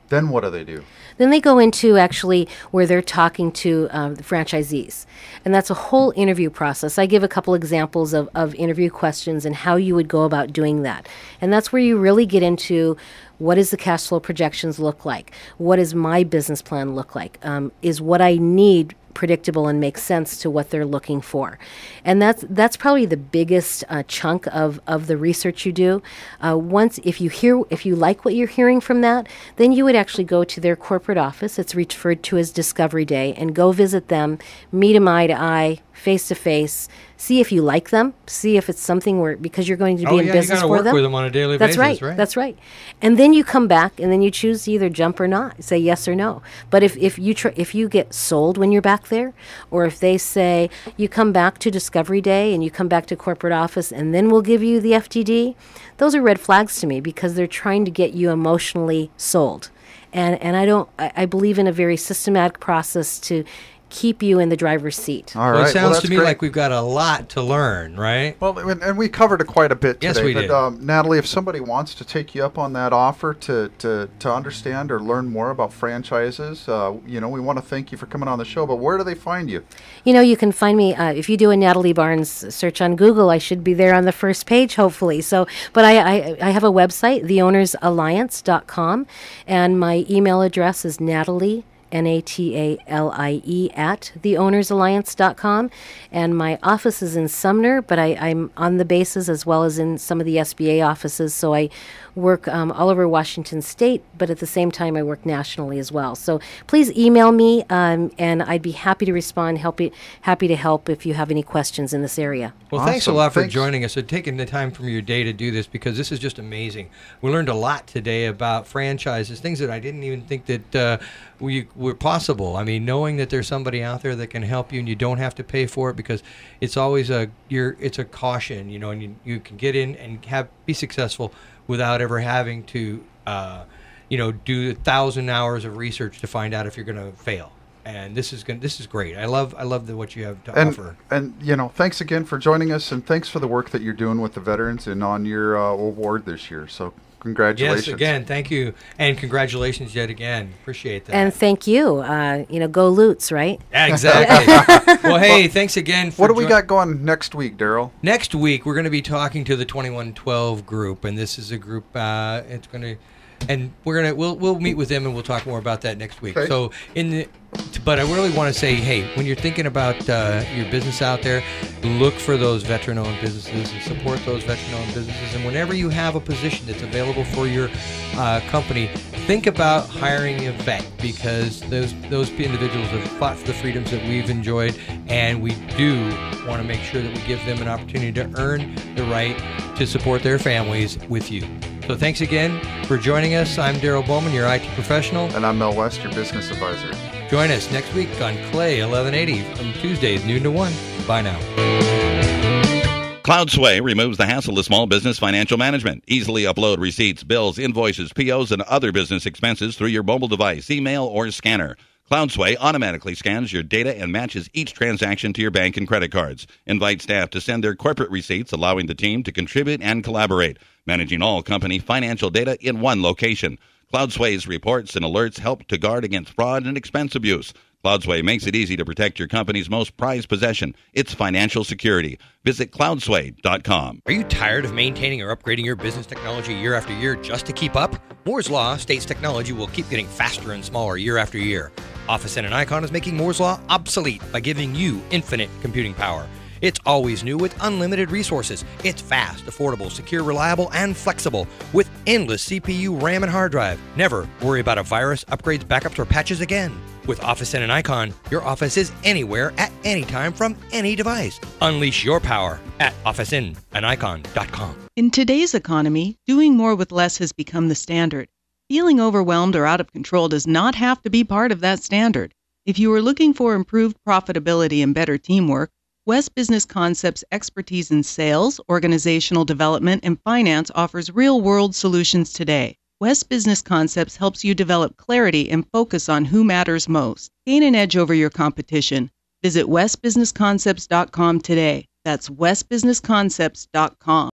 Then what do they do? Then they go into actually where they're talking to the franchisees. And that's a whole interview process. I give a couple examples of interview questions and how you would go about doing that. And that's where you really get into what does the cash flow projections look like? What does my business plan look like? Is what I need predictable and make sense to what they're looking for? And that's probably the biggest chunk of the research you do. Once, if you like what you're hearing from that, then you would actually go to their corporate office. It's referred to as Discovery Day, and go visit them, meet them eye to eye, face to face, see if you like them, see if it's something where, because you're going to be in business for them. You got to work with them on a daily basis, right? That's right. And then you come back and then you choose to either jump or not, say yes or no. But if you get sold when you're back there, or if they say you come back to Discovery Day and you come back to corporate office and then we'll give you the FTD, those are red flags to me, because they're trying to get you emotionally sold. And I believe in a very systematic process to keep you in the driver's seat. All right. Well, it sounds to me great. like we've got a lot to learn, right? Well, and we covered it quite a bit today. Yes, we did. Natalie, if somebody wants to take you up on that offer to understand or learn more about franchises, we want to thank you for coming on the show, but where do they find you? You can find me, if you do a Natalie Barnes search on Google, I should be there on the first page, hopefully. So, but I have a website, theownersalliance.com, and my email address is Natalie, Natalie at theownersalliance.com, and my office is in Sumner, but I'm on the bases as well as in some of the SBA offices, so I work all over Washington State, but at the same time I work nationally as well. So please email me, and I'd be happy to respond, happy to help if you have any questions in this area. Well, Awesome. thanks a lot for joining us and taking the time from your day to do this, because this is just amazing. We learned a lot today about franchises, things that I didn't even think that were possible. I mean, knowing that there's somebody out there that can help you and you don't have to pay for it, because it's always it's a caution, and you can get in and be successful without ever having to do 1,000 hours of research to find out if you're going to fail. And this is great. I love what you have to offer. And thanks again for joining us, and thanks for the work that you're doing with the veterans and on your award this year. So congratulations. Yes, again, thank you, and congratulations yet again. Appreciate that. And thank you. Go Lutz, right? Yeah, exactly. Well, hey, thanks again. What do we got going next week, Darrel? Next week, we're going to be talking to the 2112 group, and this is a group. It's going to. And we'll meet with them, and we'll talk more about that next week. Okay. So but I really want to say, hey, when you're thinking about your business out there, look for those veteran-owned businesses and support those veteran-owned businesses. And whenever you have a position that's available for your company, think about hiring a vet, because those individuals have fought for the freedoms that we've enjoyed, and we do want to make sure that we give them an opportunity to earn the right to support their families with you. So thanks again for joining us. I'm Darrel Bowman, your IT professional. And I'm Mel West, your business advisor. Join us next week on Clay 1180 from Tuesdays noon to 1. Bye now. CloudSway removes the hassle of small business financial management. Easily upload receipts, bills, invoices, POs, and other business expenses through your mobile device, email, or scanner. CloudSway automatically scans your data and matches each transaction to your bank and credit cards. Invite staff to send their corporate receipts, allowing the team to contribute and collaborate, managing all company financial data in one location. CloudSway's reports and alerts help to guard against fraud and expense abuse. CloudSway makes it easy to protect your company's most prized possession, its financial security. Visit cloudsway.com. Are you tired of maintaining or upgrading your business technology year after year just to keep up? Moore's Law states technology will keep getting faster and smaller year after year. Office and an Icon is making Moore's Law obsolete by giving you infinite computing power. It's always new with unlimited resources. It's fast, affordable, secure, reliable, and flexible with endless CPU, RAM, and hard drive. Never worry about a virus, upgrades, backups, or patches again. With Office and an Icon, your office is anywhere at any time from any device. Unleash your power at officeinanicon.com. In today's economy, doing more with less has become the standard. Feeling overwhelmed or out of control does not have to be part of that standard. If you are looking for improved profitability and better teamwork, West Business Concepts' expertise in sales, organizational development, and finance offers real-world solutions today. West Business Concepts helps you develop clarity and focus on who matters most. Gain an edge over your competition. Visit westbusinessconcepts.com today. That's westbusinessconcepts.com.